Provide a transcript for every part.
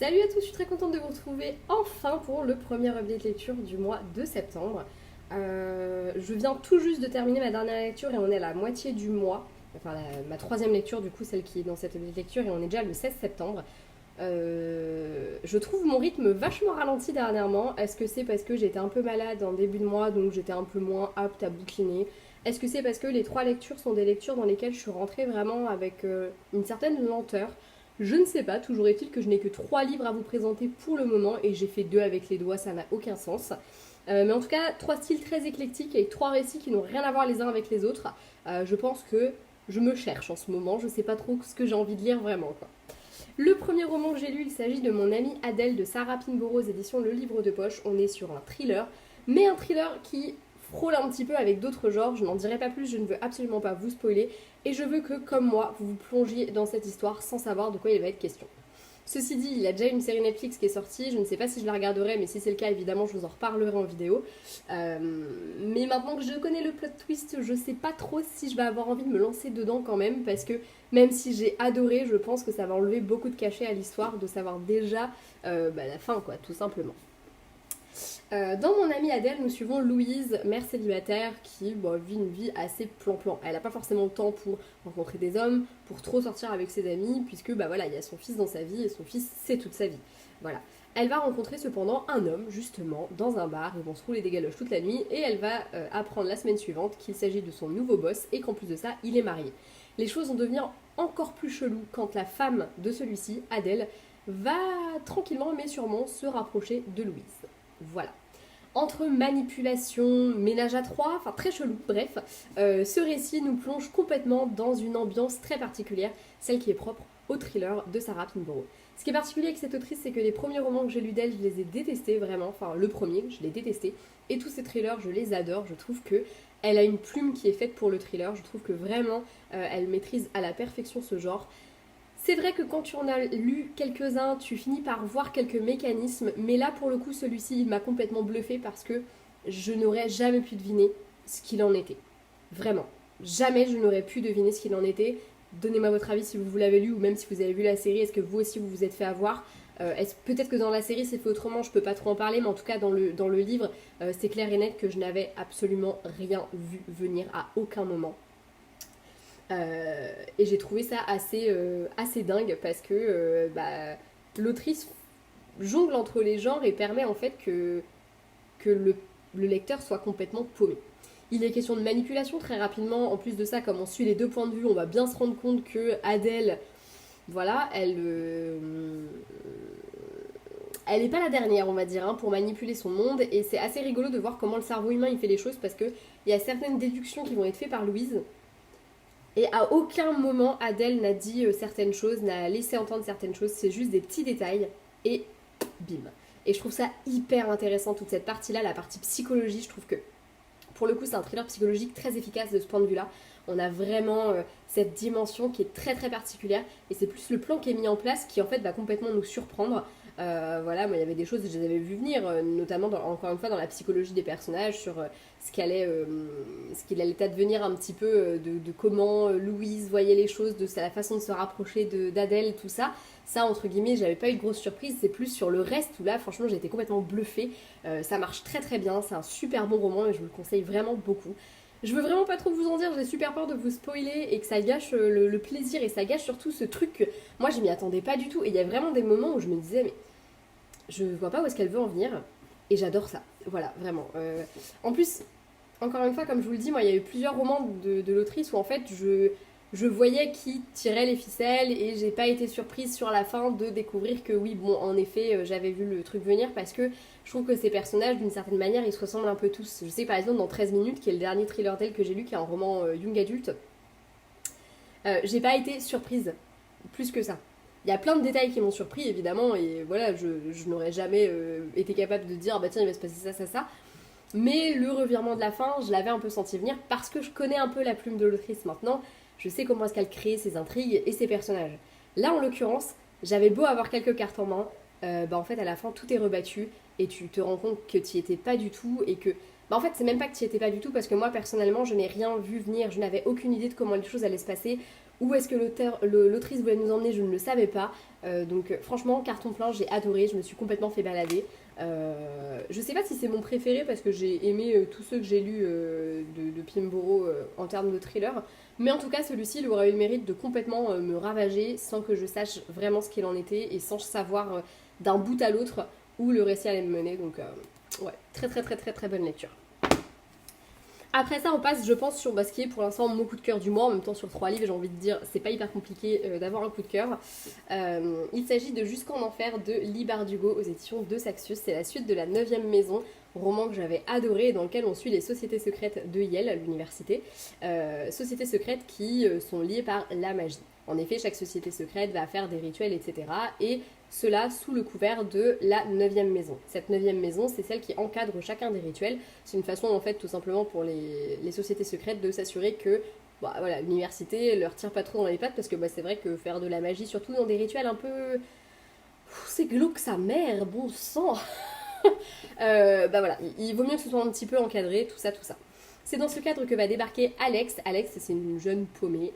Salut à tous, je suis très contente de vous retrouver enfin pour le premier update lecture du mois de septembre. Je viens tout juste de terminer ma dernière lecture et on est à la moitié du mois. Enfin, ma troisième lecture, du coup, celle qui est dans cette update lecture, et on est déjà le 16 septembre. Je trouve mon rythme vachement ralenti dernièrement. Est-ce que c'est parce que j'étais un peu malade en début de mois, donc j'étais un peu moins apte à bouquiner? Est-ce que c'est parce que les trois lectures sont des lectures dans lesquelles je suis rentrée vraiment avec une certaine lenteur? Je ne sais pas, toujours est-il que je n'ai que trois livres à vous présenter pour le moment et j'ai fait deux avec les doigts, ça n'a aucun sens. Mais en tout cas, trois styles très éclectiques et trois récits qui n'ont rien à voir les uns avec les autres. Je pense que je me cherche en ce moment, je ne sais pas trop ce que j'ai envie de lire vraiment, quoi. Le premier roman que j'ai lu, il s'agit de Mon amie Adèle de Sarah Pinborough aux éditions Le Livre de Poche. On est sur un thriller, mais un thriller qui frôle un petit peu avec d'autres genres. Je n'en dirai pas plus, je ne veux absolument pas vous spoiler. Et je veux que, comme moi, vous vous plongiez dans cette histoire sans savoir de quoi il va être question. Ceci dit, il y a déjà une série Netflix qui est sortie, je ne sais pas si je la regarderai, mais si c'est le cas, évidemment, je vous en reparlerai en vidéo. Mais maintenant que je connais le plot twist, je sais pas trop si je vais avoir envie de me lancer dedans quand même, parce que même si j'ai adoré, je pense que ça va enlever beaucoup de cachet à l'histoire de savoir déjà la fin, quoi, tout simplement. Dans Mon amie Adèle, nous suivons Louise, mère célibataire, qui vit une vie assez plan-plan. Elle n'a pas forcément le temps pour rencontrer des hommes, pour trop sortir avec ses amis, puisque voilà, il y a son fils dans sa vie, et son fils, c'est toute sa vie. Voilà. Elle va rencontrer cependant un homme, justement, dans un bar, ils vont se rouler des galoches toute la nuit, et elle va apprendre la semaine suivante qu'il s'agit de son nouveau boss, et qu'en plus de ça, il est marié. Les choses vont devenir encore plus cheloues quand la femme de celui-ci, Adèle, va tranquillement mais sûrement se rapprocher de Louise. Voilà. Entre manipulation, ménage à trois, enfin très chelou, bref, ce récit nous plonge complètement dans une ambiance très particulière, celle qui est propre au thriller de Sarah Pinborough. Ce qui est particulier avec cette autrice, c'est que les premiers romans que j'ai lus d'elle, je les ai détestés vraiment, enfin le premier, je l'ai détesté, et tous ces thrillers, je les adore, je trouve que elle a une plume qui est faite pour le thriller, je trouve que vraiment elle maîtrise à la perfection ce genre. C'est vrai que quand tu en as lu quelques-uns, tu finis par voir quelques mécanismes, mais là pour le coup celui-ci il m'a complètement bluffé parce que je n'aurais jamais pu deviner ce qu'il en était. Vraiment. Jamais je n'aurais pu deviner ce qu'il en était. Donnez-moi votre avis si vous l'avez lu ou même si vous avez vu la série, est-ce que vous aussi vous vous êtes fait avoir? Peut-être que dans la série c'est fait autrement, je peux pas trop en parler, mais en tout cas dans le livre, c'est clair et net que je n'avais absolument rien vu venir à aucun moment. Et j'ai trouvé ça assez dingue parce que l'autrice jongle entre les genres et permet en fait que le lecteur soit complètement paumé. Il est question de manipulation très rapidement. En plus de ça, comme on suit les deux points de vue, on va bien se rendre compte que Adèle, voilà, elle n'est pas la dernière, on va dire, hein, pour manipuler son monde. Et c'est assez rigolo de voir comment le cerveau humain il fait les choses parce qu'il y a certaines déductions qui vont être faites par Louise. Et à aucun moment Adèle n'a dit certaines choses, n'a laissé entendre certaines choses, c'est juste des petits détails et bim. Et je trouve ça hyper intéressant toute cette partie-là, la partie psychologie, je trouve que pour le coup c'est un thriller psychologique très efficace de ce point de vue-là. On a vraiment cette dimension qui est très très particulière et c'est plus le plan qui est mis en place qui en fait va complètement nous surprendre. Voilà, moi il y avait des choses que je les avais vues venir, notamment encore une fois dans la psychologie des personnages, sur ce qu'il allait advenir un petit peu de comment Louise voyait les choses, de la façon de se rapprocher d'Adèle, tout ça. Ça, entre guillemets, j'avais pas eu de grosse surprise, c'est plus sur le reste où là, franchement, j'ai été complètement bluffée. Ça marche très très bien, c'est un super bon roman et je vous le conseille vraiment beaucoup. Je veux vraiment pas trop vous en dire, j'ai super peur de vous spoiler et que ça gâche le plaisir et ça gâche surtout ce truc que moi je m'y attendais pas du tout. Et il y a vraiment des moments où je me disais, mais je vois pas où est-ce qu'elle veut en venir et j'adore ça. Voilà, vraiment. En plus, encore une fois, comme je vous le dis, moi il y a eu plusieurs romans de l'autrice où en fait je voyais qui tirait les ficelles et j'ai pas été surprise sur la fin de découvrir que oui, bon, en effet, j'avais vu le truc venir parce que je trouve que ces personnages, d'une certaine manière, ils se ressemblent un peu tous. Je sais par exemple dans 13 minutes, qui est le dernier thriller d'elle que j'ai lu, qui est un roman young adulte, j'ai pas été surprise plus que ça. Il y a plein de détails qui m'ont surpris évidemment et voilà, je n'aurais jamais été capable de dire bah tiens il va se passer ça, ça, ça. Mais le revirement de la fin, je l'avais un peu senti venir parce que je connais un peu la plume de l'autrice maintenant. Je sais comment est-ce qu'elle crée ses intrigues et ses personnages. Là en l'occurrence, j'avais beau avoir quelques cartes en main, en fait à la fin tout est rebattu et tu te rends compte que tu n'y étais pas du tout et que en fait c'est même pas que tu n'y étais pas du tout parce que moi personnellement je n'ai rien vu venir, je n'avais aucune idée de comment les choses allaient se passer. où est-ce que l'autrice voulait nous emmener, je ne le savais pas. Donc franchement, carton plein, j'ai adoré, je me suis complètement fait balader. Je sais pas si c'est mon préféré parce que j'ai aimé tous ceux que j'ai lus de Pimboro en termes de thriller. Mais en tout cas, celui-ci, il aurait eu le mérite de complètement me ravager sans que je sache vraiment ce qu'il en était et sans savoir d'un bout à l'autre où le récit allait me mener. Donc ouais, très très très très très bonne lecture. Après ça, on passe, je pense, sur ce qui est pour l'instant mon coup de cœur du mois. En même temps, sur 3 livres, j'ai envie de dire, c'est pas hyper compliqué d'avoir un coup de cœur. Il s'agit de Jusqu'en enfer de Lee Bardugo aux éditions de Saxus. C'est la suite de La 9e maison, roman que j'avais adoré et dans lequel on suit les sociétés secrètes de Yale, l'université. Sociétés secrètes qui sont liées par la magie. En effet, chaque société secrète va faire des rituels, etc. Et cela sous le couvert de la 9e maison. Cette 9e maison, c'est celle qui encadre chacun des rituels. C'est une façon, en fait, tout simplement pour les sociétés secrètes de s'assurer que voilà, l'université leur tire pas trop dans les pattes parce que c'est vrai que faire de la magie, surtout dans des rituels un peu... c'est glauque sa mère, bon sang. Voilà, il vaut mieux que ce soit un petit peu encadré, tout ça, tout ça. C'est dans ce cadre que va débarquer Alex. Alex, c'est une jeune paumée,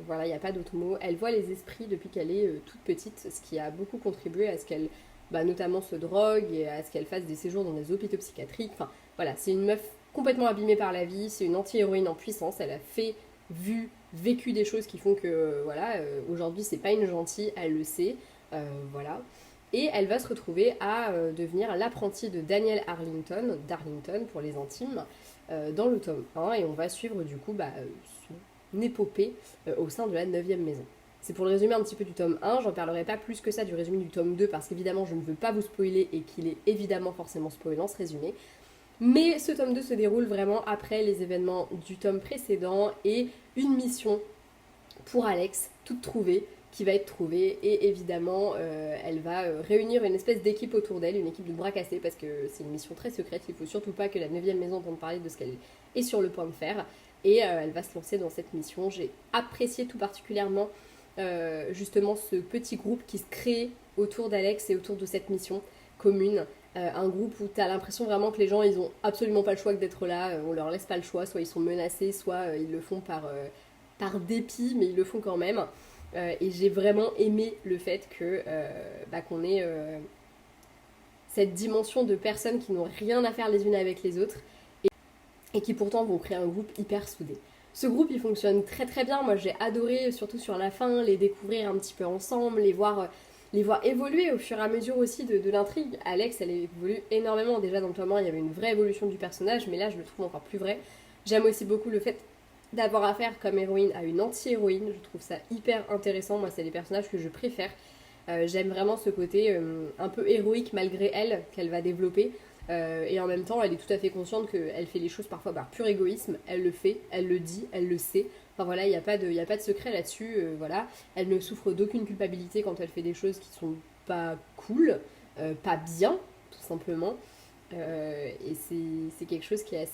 voilà, il n'y a pas d'autre mot. Elle voit les esprits depuis qu'elle est toute petite, ce qui a beaucoup contribué à ce qu'elle, notamment se drogue et à ce qu'elle fasse des séjours dans des hôpitaux psychiatriques. Enfin, voilà, c'est une meuf complètement abîmée par la vie, c'est une anti-héroïne en puissance, elle a fait, vu, vécu des choses qui font que, aujourd'hui c'est pas une gentille, elle le sait, voilà. Et elle va se retrouver à devenir l'apprentie de Daniel Arlington, d'Arlington pour les intimes, dans le tome 1, et on va suivre du coup son épopée au sein de la 9e maison. C'est pour le résumé un petit peu du tome 1, j'en parlerai pas plus que ça du résumé du tome 2 parce qu'évidemment je ne veux pas vous spoiler et qu'il est évidemment forcément spoilant ce résumé. Mais ce tome 2 se déroule vraiment après les événements du tome précédent et une mission pour Alex, toute trouvée, qui va être trouvée et évidemment elle va réunir une espèce d'équipe autour d'elle, une équipe de bras cassés parce que c'est une mission très secrète, il faut surtout pas que la 9e maison entende parler de ce qu'elle est sur le point de faire et elle va se lancer dans cette mission. J'ai apprécié tout particulièrement justement ce petit groupe qui se crée autour d'Alex et autour de cette mission commune. Un groupe où tu as l'impression vraiment que les gens ils ont absolument pas le choix que d'être là, on leur laisse pas le choix, soit ils sont menacés, soit ils le font par dépit, mais ils le font quand même. Et j'ai vraiment aimé le fait que qu'on ait cette dimension de personnes qui n'ont rien à faire les unes avec les autres et qui pourtant vont créer un groupe hyper soudé. Ce groupe il fonctionne très très bien, moi j'ai adoré surtout sur la fin les découvrir un petit peu ensemble, les voir évoluer au fur et à mesure aussi de l'intrigue. Alex elle évolue énormément, déjà dans le tome 1 il y avait une vraie évolution du personnage mais là je le trouve encore plus vrai. J'aime aussi beaucoup le fait d'avoir affaire comme héroïne à une anti-héroïne, je trouve ça hyper intéressant, moi c'est les personnages que je préfère. J'aime vraiment ce côté un peu héroïque malgré elle qu'elle va développer et en même temps elle est tout à fait consciente qu'elle fait les choses parfois par pur égoïsme, elle le fait, elle le dit, elle le sait, enfin voilà il n'y a pas de secret là-dessus, voilà. Elle ne souffre d'aucune culpabilité quand elle fait des choses qui sont pas cool, pas bien tout simplement. Et c'est quelque chose qui est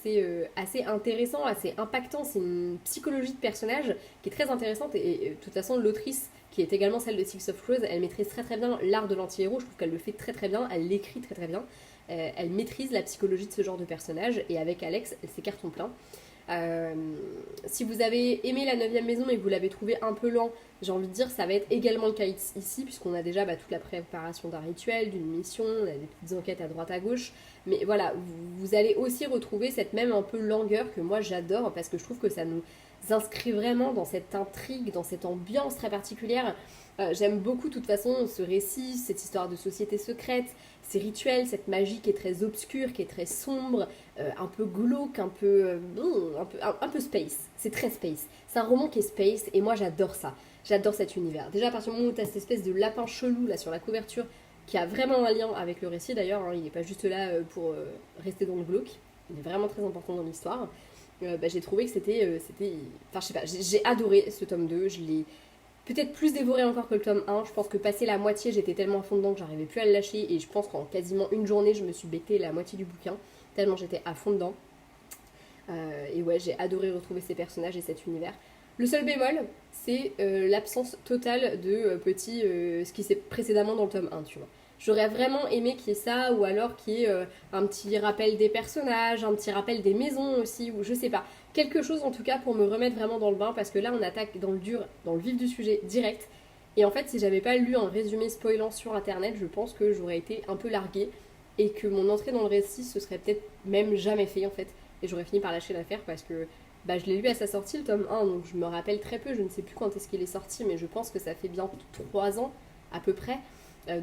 assez intéressant, assez impactant. C'est une psychologie de personnage qui est très intéressante et de toute façon l'autrice qui est également celle de Six of Crows, elle maîtrise très très bien l'art de l'anti-héros, je trouve qu'elle le fait très très bien, elle l'écrit très très bien, elle maîtrise la psychologie de ce genre de personnage et avec Alex elle s'écarte en plein. Si vous avez aimé la 9e maison et que vous l'avez trouvé un peu lent, j'ai envie de dire ça va être également le cas ici puisqu'on a déjà toute la préparation d'un rituel, d'une mission, on a des petites enquêtes à droite à gauche, mais voilà, vous allez aussi retrouver cette même un peu langueur que moi j'adore parce que je trouve que ça nous inscrit vraiment dans cette intrigue, dans cette ambiance très particulière. J'aime beaucoup de toute façon ce récit, cette histoire de société secrète, ces rituels, cette magie qui est très obscure, qui est très sombre, un peu glauque, un peu space. C'est très space. C'est un roman qui est space et moi j'adore ça. J'adore cet univers. Déjà à partir du moment où tu as cette espèce de lapin chelou là sur la couverture qui a vraiment un lien avec le récit d'ailleurs, hein, il n'est pas juste là pour rester dans le glauque, il est vraiment très important dans l'histoire. J'ai trouvé que c'était... Enfin je sais pas, j'ai adoré ce tome 2, je l'ai peut-être plus dévoré encore que le tome 1. Je pense que passé la moitié, j'étais tellement à fond dedans que j'arrivais plus à le lâcher. Et je pense qu'en quasiment une journée, je me suis becté la moitié du bouquin. Tellement j'étais à fond dedans. Et ouais, j'ai adoré retrouver ces personnages et cet univers. Le seul bémol, c'est l'absence totale de ce qui s'est précédemment dans le tome 1, tu vois. J'aurais vraiment aimé qu'il y ait ça, ou alors qu'il y ait un petit rappel des personnages, un petit rappel des maisons aussi, ou je sais pas. Quelque chose en tout cas pour me remettre vraiment dans le bain, parce que là on attaque dans le dur, dans le vif du sujet direct. Et en fait, si j'avais pas lu un résumé spoilant sur internet, je pense que j'aurais été un peu larguée et que mon entrée dans le récit se serait peut-être même jamais fait en fait. Et j'aurais fini par lâcher l'affaire parce que je l'ai lu à sa sortie, le tome 1, donc je me rappelle très peu, je ne sais plus quand est-ce qu'il est sorti, mais je pense que ça fait bien 3 ans à peu près.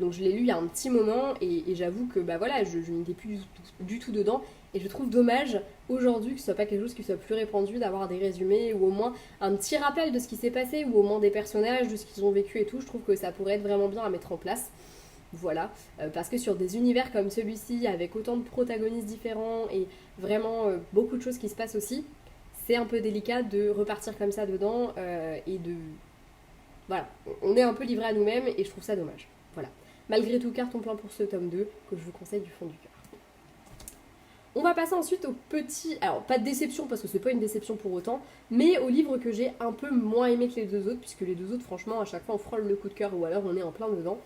Donc je l'ai lu il y a un petit moment et j'avoue que voilà, je n'étais plus du tout dedans. Et je trouve dommage aujourd'hui que ce soit pas quelque chose qui soit plus répandu, d'avoir des résumés ou au moins un petit rappel de ce qui s'est passé ou au moins des personnages, de ce qu'ils ont vécu et tout. Je trouve que ça pourrait être vraiment bien à mettre en place. Voilà, parce que sur des univers comme celui-ci, avec autant de protagonistes différents et vraiment beaucoup de choses qui se passent aussi, c'est un peu délicat de repartir comme ça dedans et de... Voilà, on est un peu livré à nous-mêmes et je trouve ça dommage. Voilà. Malgré tout, carton plein pour ce tome 2 que je vous conseille du fond du cœur. On va passer ensuite au petit... Alors, pas de déception parce que c'est pas une déception pour autant, mais au livre que j'ai un peu moins aimé que les deux autres, puisque les deux autres, franchement, à chaque fois on frôle le coup de cœur ou alors on est en plein dedans.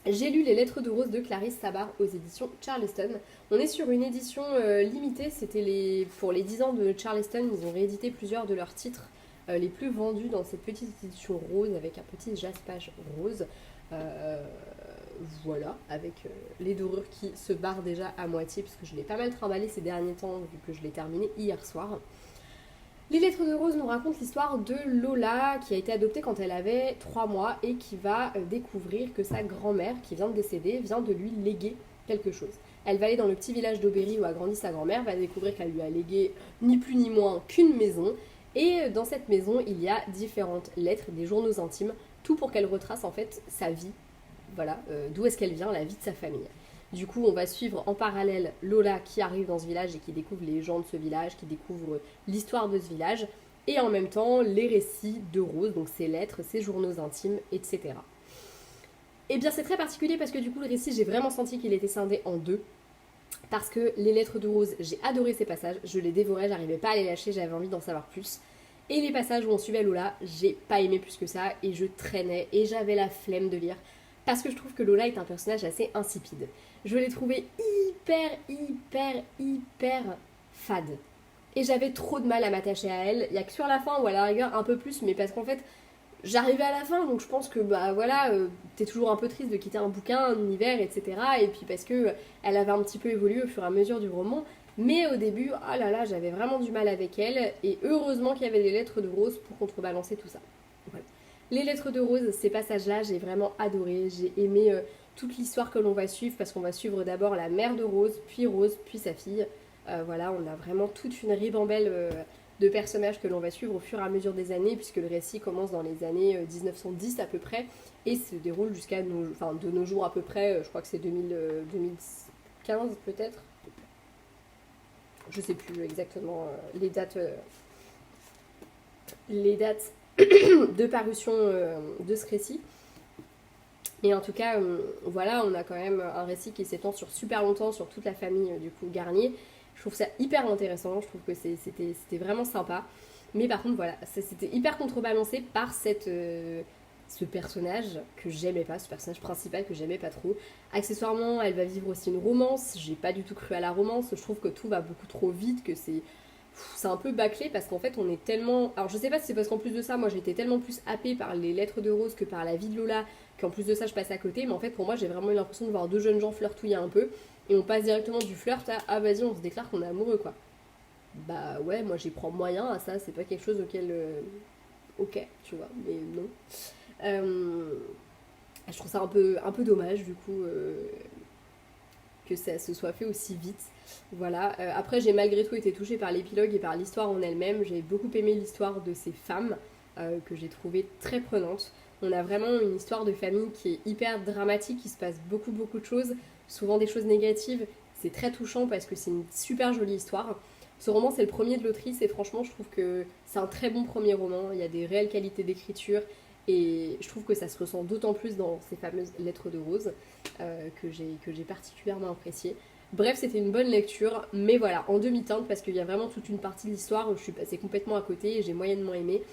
J'ai lu Les Lettres de Rose de Clarisse Sabar aux éditions Charleston. On est sur une édition limitée, c'était pour les 10 ans de Charleston, ils ont réédité plusieurs de leurs titres les plus vendus dans cette petite édition rose avec un petit jaspage rose. Voilà, avec les dorures qui se barrent déjà à moitié, puisque je l'ai pas mal trimballé ces derniers temps, vu que je l'ai terminé hier soir. Les Lettres de Rose nous racontent l'histoire de Lola, qui a été adoptée quand elle avait 3 mois et qui va découvrir que sa grand-mère, qui vient de décéder, vient de lui léguer quelque chose. Elle va aller dans le petit village d'Aubéry où a grandi sa grand-mère, va découvrir qu'elle lui a légué ni plus ni moins qu'une maison. Et dans cette maison, il y a différentes lettres, des journaux intimes, tout pour qu'elle retrace en fait sa vie. Voilà, d'où est-ce qu'elle vient, la vie de sa famille. Du coup, on va suivre en parallèle Lola qui arrive dans ce village et qui découvre les gens de ce village, qui découvre l'histoire de ce village, et en même temps les récits de Rose, donc ses lettres, ses journaux intimes, etc. Et bien c'est très particulier parce que du coup le récit, j'ai vraiment senti qu'il était scindé en deux. Parce que les Lettres de Rose, j'ai adoré ces passages, je les dévorais, j'arrivais pas à les lâcher, j'avais envie d'en savoir plus. Et les passages où on suivait Lola, j'ai pas aimé plus que ça, et je traînais, et j'avais la flemme de lire. Parce que je trouve que Lola est un personnage assez insipide. Je l'ai trouvé hyper fade. Et j'avais trop de mal à m'attacher à elle. Il n'y a que sur la fin ou à la rigueur un peu plus, mais parce qu'en fait, j'arrivais à la fin, donc je pense que t'es toujours un peu triste de quitter un bouquin, un univers, etc. Et puis parce que elle avait un petit peu évolué au fur et à mesure du roman. Mais au début, oh là là, j'avais vraiment du mal avec elle. Et heureusement qu'il y avait les Lettres de Rose pour contrebalancer tout ça. Voilà. Les Lettres de Rose, ces passages-là, j'ai vraiment adoré. J'ai aimé toute l'histoire que l'on va suivre parce qu'on va suivre d'abord la mère de Rose, puis sa fille. Voilà, on a vraiment toute une ribambelle de personnages que l'on va suivre au fur et à mesure des années puisque le récit commence dans les années 1910 à peu près et se déroule jusqu'à de nos jours à peu près, je crois que c'est 2015 peut-être. Je sais plus exactement les dates de parution de ce récit. Et en tout cas, voilà, on a quand même un récit qui s'étend sur super longtemps, sur toute la famille du coup Garnier. Je trouve ça hyper intéressant, je trouve que c'était vraiment sympa. Mais par contre, voilà, c'était hyper contrebalancé par ce personnage que j'aimais pas, ce personnage principal que j'aimais pas trop. Accessoirement, elle va vivre aussi une romance, j'ai pas du tout cru à la romance, je trouve que tout va beaucoup trop vite, que c'est un peu bâclé parce qu'en fait on est tellement... Alors je sais pas si c'est parce qu'en plus de ça, moi j'ai été tellement plus happée par les Lettres de Rose que par la vie de Lola, qu'en plus de ça je passe à côté, mais en fait pour moi j'ai vraiment eu l'impression de voir deux jeunes gens flirtouiller un peu, et on passe directement du flirt à ah vas-y on se déclare qu'on est amoureux quoi. Bah ouais, moi j'y prends moyen à ça, c'est pas quelque chose auquel... Ok, tu vois, mais non. Je trouve ça un peu dommage du coup que ça se soit fait aussi vite. Voilà. Après, j'ai malgré tout été touchée par l'épilogue et par l'histoire en elle-même. J'ai beaucoup aimé l'histoire de ces femmes que j'ai trouvée très prenante. On a vraiment une histoire de famille qui est hyper dramatique, il se passe beaucoup de choses, souvent des choses négatives. C'est très touchant parce que c'est une super jolie histoire. Ce roman, c'est le premier de l'autrice et franchement, je trouve que c'est un très bon premier roman. Il y a des réelles qualités d'écriture et je trouve que ça se ressent d'autant plus dans ces fameuses Lettres de Rose que j'ai particulièrement appréciées. Bref, c'était une bonne lecture, mais voilà, en demi-teinte parce qu'il y a vraiment toute une partie de l'histoire où je suis passée complètement à côté et j'ai moyennement aimé.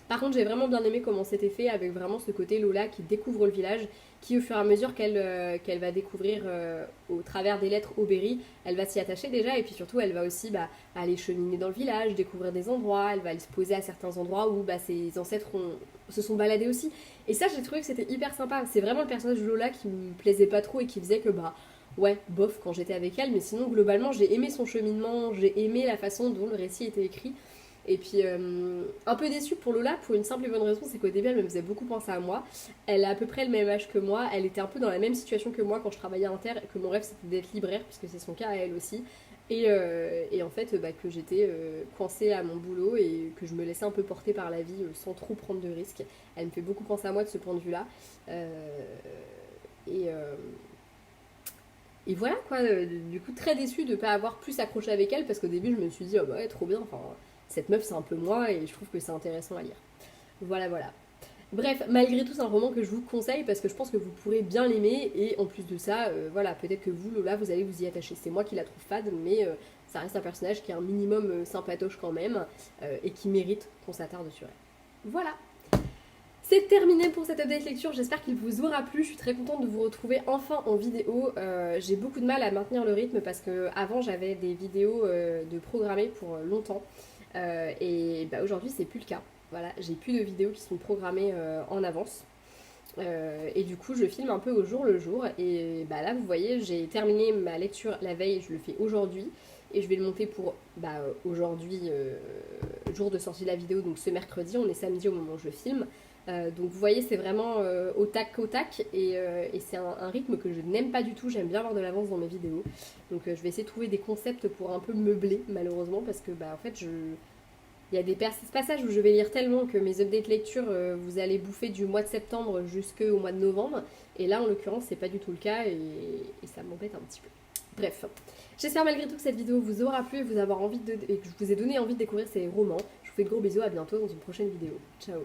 Par contre, j'ai vraiment bien aimé comment c'était fait avec vraiment ce côté Lola qui découvre le village, qui au fur et à mesure qu'elle va découvrir au travers des lettres au Berry, elle va s'y attacher déjà et puis surtout elle va aussi aller cheminer dans le village, découvrir des endroits, elle va aller se poser à certains endroits où ses ancêtres se sont baladés aussi. Et ça, j'ai trouvé que c'était hyper sympa. C'est vraiment le personnage de Lola qui me plaisait pas trop et qui faisait que ouais, bof quand j'étais avec elle, mais sinon globalement j'ai aimé son cheminement, j'ai aimé la façon dont le récit était écrit. Et puis un peu déçue pour Lola pour une simple et bonne raison, c'est qu'au début elle me faisait beaucoup penser à moi. Elle a à peu près le même âge que moi, elle était un peu dans la même situation que moi quand je travaillais à Inter, que mon rêve c'était d'être libraire puisque c'est son cas à elle aussi. Et en fait que j'étais coincée à mon boulot et que je me laissais un peu porter par la vie sans trop prendre de risques. Elle me fait beaucoup penser à moi de ce point de vue là. Et, euh, et voilà quoi, du coup très déçue de ne pas avoir plus accroché avec elle parce qu'au début je me suis dit oh bah ouais trop bien, enfin cette meuf c'est un peu moi et je trouve que c'est intéressant à lire. Voilà voilà. Bref, malgré tout c'est un roman que je vous conseille parce que je pense que vous pourrez bien l'aimer et en plus de ça, voilà, peut-être que vous Lola vous allez vous y attacher. C'est moi qui la trouve fade mais ça reste un personnage qui est un minimum sympatoche quand même et qui mérite qu'on s'attarde sur elle. Voilà. C'est terminé pour cette update lecture, j'espère qu'il vous aura plu, je suis très contente de vous retrouver enfin en vidéo. J'ai beaucoup de mal à maintenir le rythme parce que avant j'avais des vidéos de programmées pour longtemps et aujourd'hui c'est plus le cas. Voilà, j'ai plus de vidéos qui sont programmées en avance. Et du coup je filme un peu au jour le jour et là vous voyez j'ai terminé ma lecture la veille, je le fais aujourd'hui et je vais le monter pour aujourd'hui jour de sortie de la vidéo, donc ce mercredi, on est samedi au moment où je filme. Donc vous voyez c'est vraiment au tac et c'est un rythme que je n'aime pas du tout, j'aime bien avoir de l'avance dans mes vidéos. Donc je vais essayer de trouver des concepts pour un peu meubler malheureusement parce que en fait il y a des passages où je vais lire tellement que mes updates lecture vous allez bouffer du mois de septembre jusqu'au mois de novembre et là en l'occurrence c'est pas du tout le cas et ça m'embête un petit peu. Bref, j'espère malgré tout que cette vidéo vous aura plu et et que je vous ai donné envie de découvrir ces romans. Je vous fais de gros bisous, à bientôt dans une prochaine vidéo. Ciao.